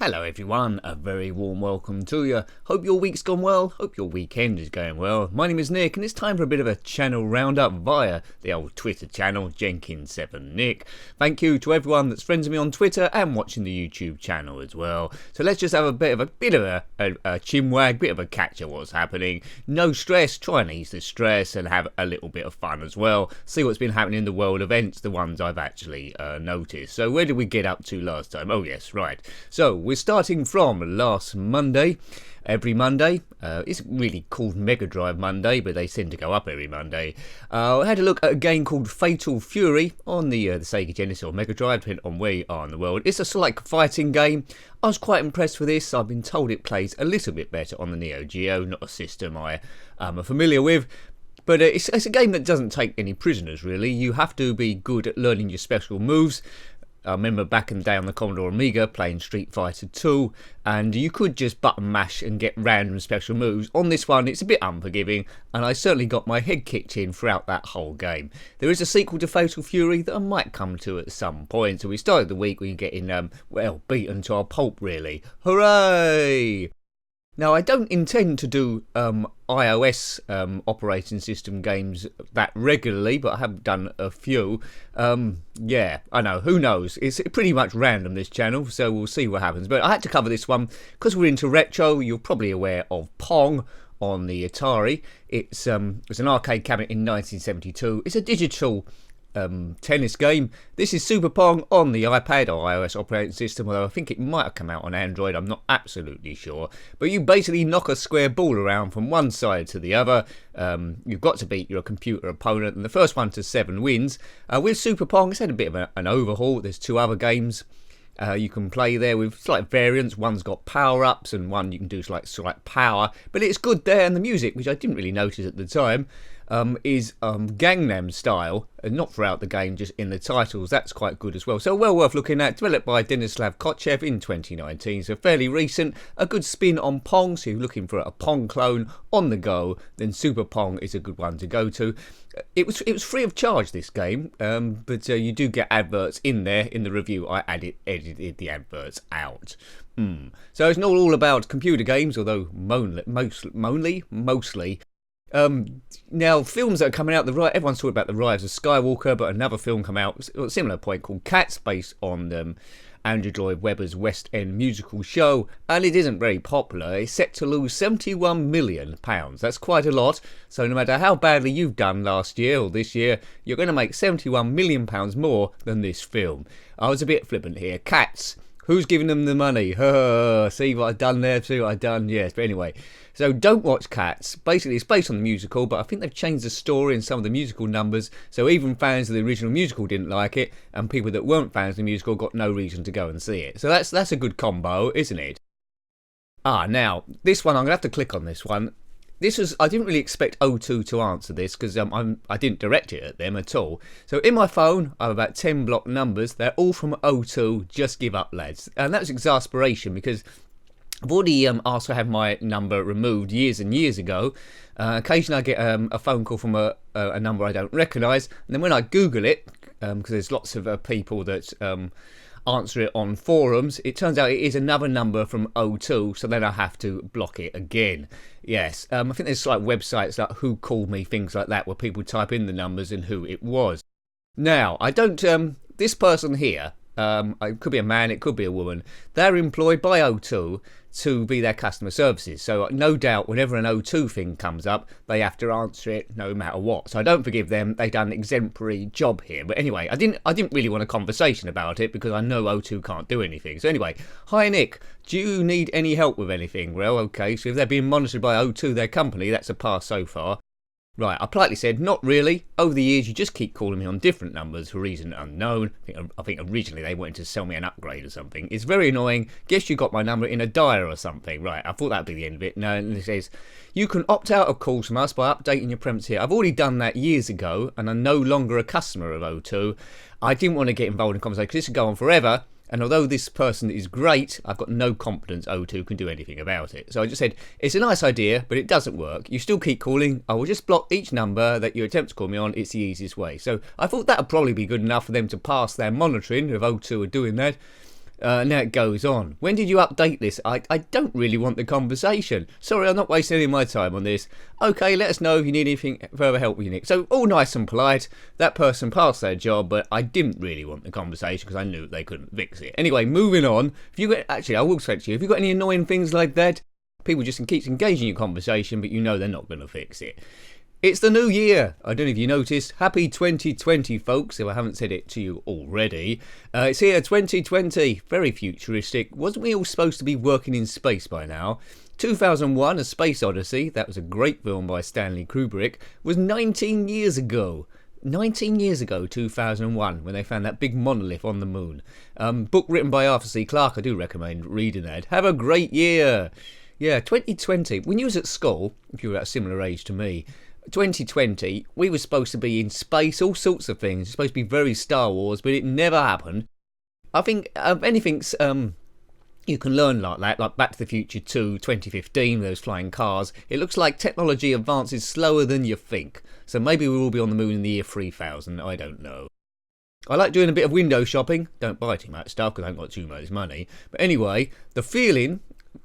Hello everyone, a very warm welcome to you. Hope your week's gone well, hope your weekend is going well. My name is Nick and it's time for a bit of a channel roundup via the old Twitter channel, Jenkins7Nick. Thank you to everyone that's friends with me on Twitter and watching the YouTube channel as well. So let's just have a bit of a chinwag, bit of a catch of what's happening. No stress, try and ease the stress and have a little bit of fun as well. See what's been happening in the world events, the ones I've actually noticed. So where did we get up to last time? Oh yes, right. So we're starting from last Monday. Every Monday, it's really called Mega Drive Monday, but they tend to go up every Monday. I had a look at a game called Fatal Fury on the Sega Genesis or Mega Drive, depending on where you are in the world. It's a sort of like fighting game. I was quite impressed with this. I've been told it plays a little bit better on the Neo Geo, not a system I am familiar with. But it's a game that doesn't take any prisoners, really. You have to be good at learning your special moves. I remember back in the day on the Commodore Amiga playing Street Fighter 2, and you could just button mash and get random special moves. On this one, it's a bit unforgiving, and I certainly got my head kicked in throughout that whole game. There is a sequel to Fatal Fury that I might come to at some point, so we started the week with getting, beaten to a pulp, really. Hooray! Now, I don't intend to do iOS operating system games that regularly, but I have done a few. Yeah, I know, who knows? It's pretty much random, this channel, so we'll see what happens. But I had to cover this one because we're into retro. You're probably aware of Pong on the Atari. It's an arcade cabinet in 1972. It's a digital tennis game. This is Super Pong on the iPad or iOS operating system, although I think it might have come out on Android, I'm not absolutely sure. But you basically knock a square ball around from one side to the other. You've got to beat your computer opponent, and the first one to 7 wins. With Super Pong, it's had a bit of an overhaul. There's 2 other games you can play there with slight variants. One's got power-ups and one you can do sort of like power, but it's good there. And the music, which I didn't really notice at the time, is Gangnam Style, and not throughout the game, just in the titles. That's quite good as well. So well worth looking at. Developed by Denislav Kochev in 2019, so fairly recent. A good spin on Pong, so if you're looking for a Pong clone on the go, then Super Pong is a good one to go to. It was free of charge, this game, but you do get adverts in there. In the review, I edited the adverts out. So it's not all about computer games, although mostly. Now, films that are coming out, everyone's talking about The Rise of Skywalker, but another film come out at a similar point called Cats, based on Andrew Lloyd Webber's West End musical show, and it isn't very popular. It's set to lose £71 million. That's quite a lot, so no matter how badly you've done last year or this year, you're going to make £71 million more than this film. I was a bit flippant here. Cats. Who's giving them the money? See what I've done there? See what I've done? Yes, but anyway. So don't watch Cats. Basically, it's based on the musical, but I think they've changed the story and some of the musical numbers, so even fans of the original musical didn't like it, and people that weren't fans of the musical got no reason to go and see it. So that's a good combo, isn't it? Now, this one, I'm going to have to click on this one. I didn't really expect O2 to answer this because I didn't direct it at them at all. So in my phone, I have about 10 block numbers. They're all from O2. Just give up, lads. And that's exasperation because I've already asked to have my number removed years and years ago. Occasionally I get a phone call from a number I don't recognise. And then when I Google it, because there's lots of people that answer it on forums, it turns out it is another number from O2, so then I have to block it again. Yes, I think there's like websites like Who Called Me, things like that, where people type in the numbers and who it was. Now, I don't, this person here, it could be a man, it could be a woman, they're employed by O2 to be their customer services, so no doubt whenever an O2 thing comes up, they have to answer it no matter what. So I don't forgive them. They've done an exemplary job here. But anyway, I didn't really want a conversation about it because I know O2 can't do anything. So anyway, hi Nick, do you need any help with anything? Well, okay, so if they're being monitored by O2, their company, that's a pass so far. Right, I politely said, not really. Over the years, you just keep calling me on different numbers for a reason unknown. I think originally they wanted to sell me an upgrade or something. It's very annoying. Guess you got my number in a dial or something. Right, I thought that'd be the end of it. No, and it says, you can opt out of calls from us by updating your premise here. I've already done that years ago, and I'm no longer a customer of O2. I didn't want to get involved in conversation because this would go on forever. And although this person is great, I've got no confidence O2 can do anything about it. So I just said, it's a nice idea, but it doesn't work. You still keep calling. I will just block each number that you attempt to call me on. It's the easiest way. So I thought that would probably be good enough for them to pass their monitoring if O2 are doing that. Now it goes on. When did you update this? I don't really want the conversation. Sorry, I'm not wasting any of my time on this. Okay, let us know if you need anything further help with you, Nick. So, all nice and polite. That person passed their job, but I didn't really want the conversation because I knew they couldn't fix it. Anyway, moving on. If you got, actually, I will say to you, if you've got any annoying things like that, people just keep engaging in your conversation, but you know they're not going to fix it. It's the new year. I don't know if you noticed. Happy 2020, folks, if I haven't said it to you already. It's here, 2020. Very futuristic. Wasn't we all supposed to be working in space by now? 2001, A Space Odyssey, that was a great film by Stanley Kubrick, was 19 years ago. 19 years ago, 2001, when they found that big monolith on the moon. Book written by Arthur C. Clarke. I do recommend reading that. Have a great year. Yeah, 2020. When you was at school, if you were at a similar age to me, 2020, we were supposed to be in space, all sorts of things. It's supposed to be very Star Wars, but it never happened. I think anything's you can learn like that, like Back to the Future 2, 2015, those flying cars. It looks like technology advances slower than you think. So maybe we will be on the moon in the year 3000, I don't know. I like doing a bit of window shopping. Don't buy too much stuff because I haven't got too much money. But anyway, the feeling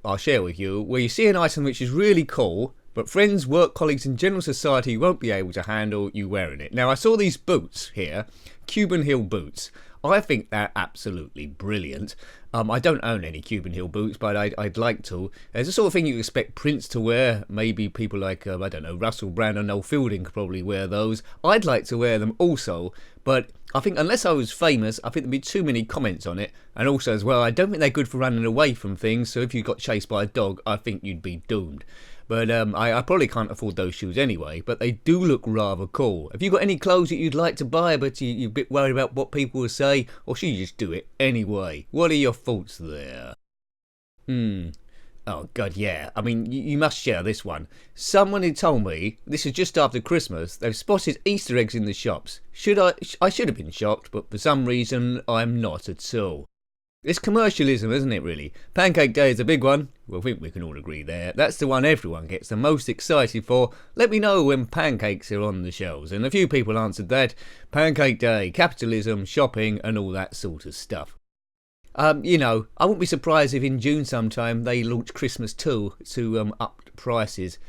I'll share with you, where you see an item which is really cool, but friends, work colleagues and general society won't be able to handle you wearing it. Now I saw these boots here, Cuban heel boots. I think they're absolutely brilliant. I don't own any Cuban heel boots, but I'd like to. There's the sort of thing you expect Prince to wear. Maybe people like, I don't know, Russell Brand or Noel Fielding could probably wear those. I'd like to wear them also, but I think unless I was famous, I think there'd be too many comments on it. And also as well, I don't think they're good for running away from things, so if you got chased by a dog, I think you'd be doomed. But I probably can't afford those shoes anyway, but they do look rather cool. Have you got any clothes that you'd like to buy, but you're a bit worried about what people will say, or should you just do it anyway? What are your thoughts there? Oh, God, yeah. I mean, you must share this one. Someone had told me, this is just after Christmas, they've spotted Easter eggs in the shops. I should have been shocked, but for some reason, I'm not at all. It's commercialism, isn't it, really? Pancake Day is a big one. Well, I think we can all agree there. That's the one everyone gets the most excited for. Let me know when pancakes are on the shelves. And a few people answered that. Pancake Day, capitalism, shopping, and all that sort of stuff. I wouldn't be surprised if in June sometime they launch Christmas too to up prices.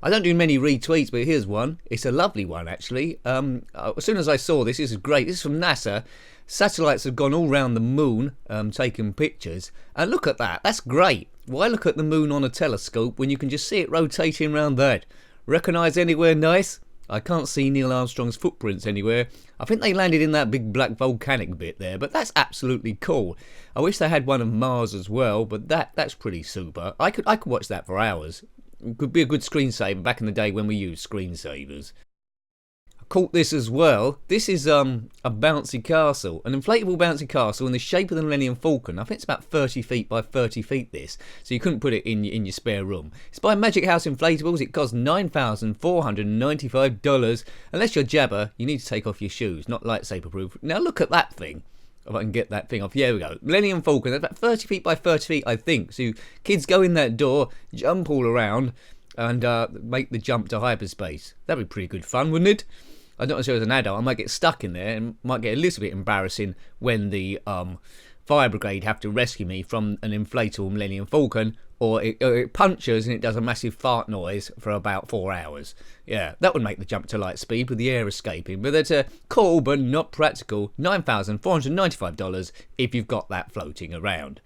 I don't do many retweets, but here's one. It's a lovely one, actually. As soon as I saw this is great. This is from NASA. Satellites have gone all round the moon, taking pictures. And look at that. That's great. Why look at the moon on a telescope when you can just see it rotating around that? Recognise anywhere nice? I can't see Neil Armstrong's footprints anywhere. I think they landed in that big black volcanic bit there, but that's absolutely cool. I wish they had one of Mars as well, but that's pretty super. I could watch that for hours. It could be a good screensaver back in the day when we used screensavers. I caught this as well. This is a bouncy castle, an inflatable bouncy castle in the shape of the Millennium Falcon. I think it's about 30 feet by 30 feet this, so you couldn't put it in your spare room. It's by Magic House Inflatables. It costs $9,495. Unless you're Jabba, you need to take off your shoes, not lightsaber proof. Now look at that thing. If I can get that thing off. Yeah, we go. Millennium Falcon. That's about 30 feet by 30 feet, I think. So kids go in that door, jump all around, and make the jump to hyperspace. That'd be pretty good fun, wouldn't it? I don't know if as an adult I might get stuck in there and might get a little bit embarrassing when the fire brigade have to rescue me from an inflatable Millennium Falcon, or it punctures and it does a massive fart noise for about 4 hours. Yeah, that would make the jump to light speed with the air escaping. But that's cool but not practical. $9,495 if you've got that floating around.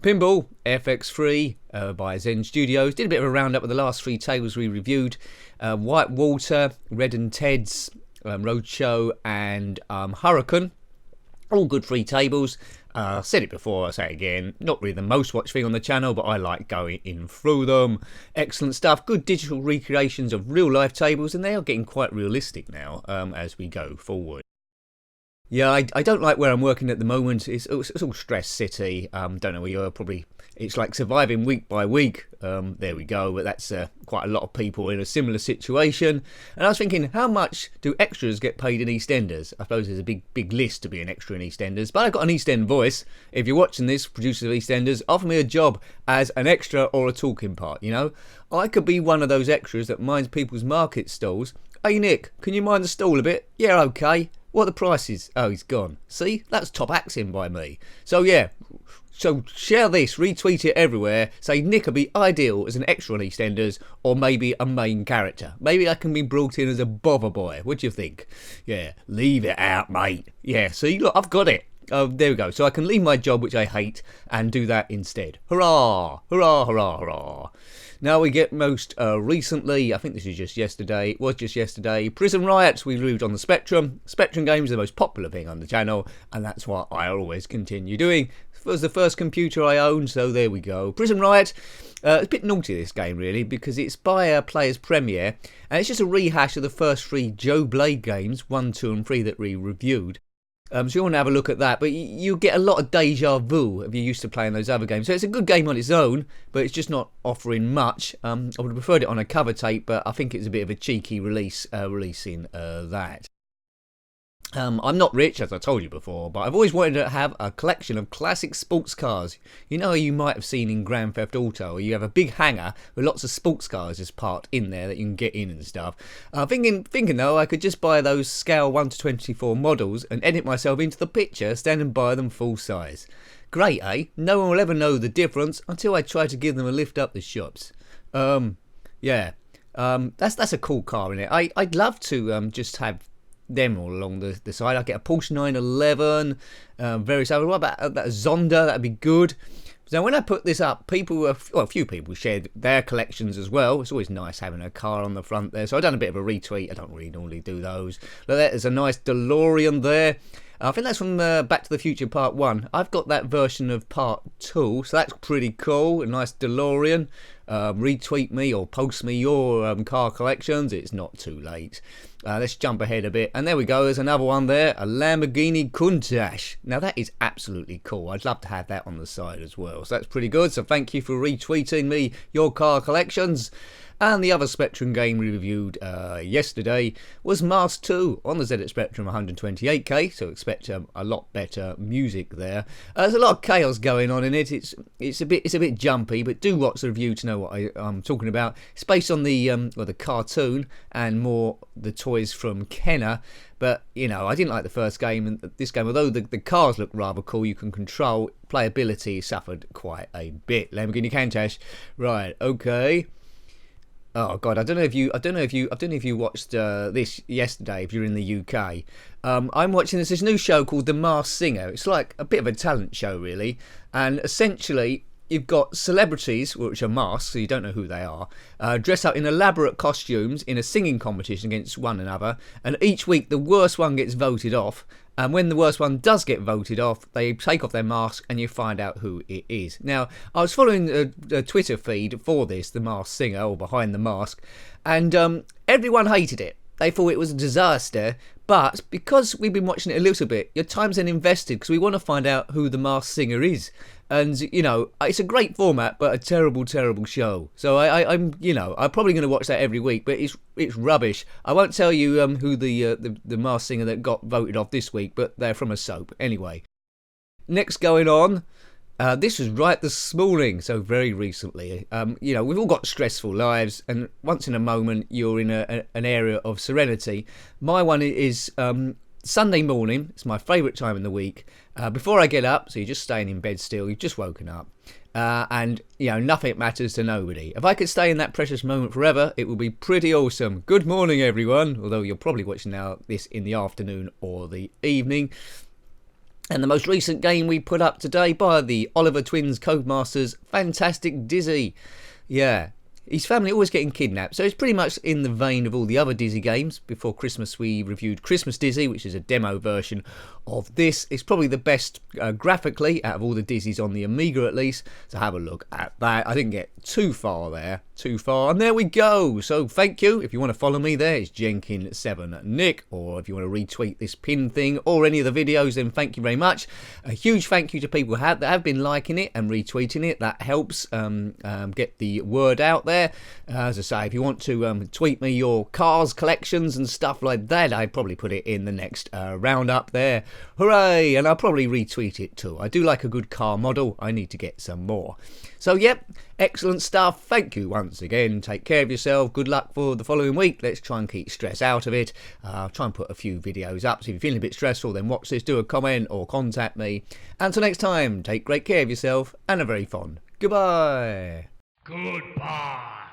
Pinball, FX3 by Zen Studios. Did a bit of a roundup of the last 3 tables we reviewed. White Water, Red and Ted's, Roadshow and Hurricane. All good free tables. Said it before, I'll say it again. Not really the most watched thing on the channel, but I like going in through them. Excellent stuff. Good digital recreations of real life tables, and they are getting quite realistic now as we go forward. Yeah, I don't like where I'm working at the moment. It's all stress city. Don't know where you're. Probably it's like surviving week by week. There we go. But that's quite a lot of people in a similar situation. And I was thinking, how much do extras get paid in EastEnders? I suppose there's a big list to be an extra in EastEnders. But I've got an East End voice. If you're watching this, producers of EastEnders, offer me a job as an extra or a talking part. You know, I could be one of those extras that minds people's market stalls. Hey Nick, can you mind the stall a bit? Yeah, okay. What are the prices? Oh, he's gone. See, that's top axing by me. So yeah, so share this, retweet it everywhere. Say Nick would be ideal as an extra on EastEnders, or maybe a main character. Maybe I can be brought in as a bother boy. What do you think? Yeah, leave it out, mate. Yeah, see, look, I've got it. Oh, there we go. So I can leave my job, which I hate, and do that instead. Hurrah! Hurrah! Hurrah! Hurrah! Now we get most recently, I think this is just yesterday, it was just yesterday, Prison Riots we reviewed on the Spectrum. Spectrum games are the most popular thing on the channel, and that's what I always continue doing. It was the first computer I owned, so there we go. Prison Riot, it's a bit naughty this game really, because it's by a player's premiere, and it's just a rehash of the first 3 Joe Blade games, 1, 2 and 3 that we reviewed. So you want to have a look at that, but you get a lot of deja vu if you're used to playing those other games. So it's a good game on its own, but it's just not offering much. I would have preferred it on a cover tape, but I think it's a bit of a cheeky release, releasing that. I'm not rich, as I told you before, but I've always wanted to have a collection of classic sports cars. You know, you might have seen in Grand Theft Auto, you have a big hangar with lots of sports cars just parked in there that you can get in and stuff. Thinking though, I could just buy those scale 1 to 24 models and edit myself into the picture, standing by them full size. Great, eh? No one will ever know the difference until I try to give them a lift up the shops. Yeah, that's a cool car, isn't it? I'd love to just have them all along the side. I get a Porsche 911, various other. What about that Zonda? That'd be good. So when I put this up, a few people shared their collections as well. It's always nice having a car on the front there. So I've done a bit of a retweet. I don't really normally do those. Look, there's a nice DeLorean there. I think that's from Back to the Future Part 1. I've got that version of Part 2, so that's pretty cool. A nice DeLorean. Retweet me or post me your car collections. It's not too late. Let's jump ahead a bit. And there we go. There's another one there. A Lamborghini Countach. Now that is absolutely cool. I'd love to have that on the side as well. So that's pretty good. So thank you for retweeting me your car collections. And the other Spectrum game we reviewed yesterday was Mask 2 on the ZX Spectrum 128K, so expect a lot better music there. There's a lot of chaos going on in it. It's a bit jumpy, but do watch the review to know what I'm talking about. It's based on the cartoon and more the toys from Kenner. But, you know, I didn't like the first game, and this game, although the cars look rather cool, you can control, playability suffered quite a bit. Lamborghini Countach, right, okay. Oh God, I don't know if you watched this yesterday. If you're in the UK, I'm watching this new show called The Masked Singer. It's like a bit of a talent show, really, and essentially you've got celebrities, which are masked, so you don't know who they are, dress up in elaborate costumes in a singing competition against one another, and each week the worst one gets voted off. And when the worst one does get voted off, they take off their mask and you find out who it is. Now, I was following a Twitter feed for this, The Masked Singer, or Behind the Mask, and everyone hated it. They thought it was a disaster, but because we've been watching it a little bit, your time's then invested because we want to find out who the Masked Singer is. And, you know, it's a great format, but a terrible, terrible show. So I'm probably going to watch that every week, but it's rubbish. I won't tell you who the Masked Singer that got voted off this week, but they're from a soap. Anyway, next going on. This was right this morning, so very recently. You know, we've all got stressful lives, and once in a moment you're in an area of serenity. My one is Sunday morning. It's my favourite time in the week. Before I get up, so you're just staying in bed still, you've just woken up. And, you know, nothing matters to nobody. If I could stay in that precious moment forever, it would be pretty awesome. Good morning, everyone. Although you're probably watching this in the afternoon or the evening. And the most recent game we put up today by the Oliver Twins Codemasters, Fantastic Dizzy. Yeah, his family always getting kidnapped, so it's pretty much in the vein of all the other Dizzy games. Before Christmas we reviewed Christmas Dizzy, which is a demo version of this. It's probably the best graphically out of all the Dizzies on the Amiga at least, so have a look at that. I didn't get too far there, and there we go. So thank you. If you want to follow me there, it's Jenkins7Nick, or if you want to retweet this pin thing or any of the videos, then thank you very much. A huge thank you to people that have been liking it and retweeting it. That helps get the word out there. As I say, if you want to tweet me your cars collections and stuff like that, I'd probably put it in the next roundup there. Hooray! And I'll probably retweet it too. I do like a good car model. I need to get some more. So yep, excellent stuff. Thank you once once again, take care of yourself. Good luck for the following week. Let's try and keep stress out of it. I'll try and put a few videos up. So if you're feeling a bit stressful, then watch this, do a comment or contact me. Until next time, take great care of yourself and a very fond goodbye. Goodbye.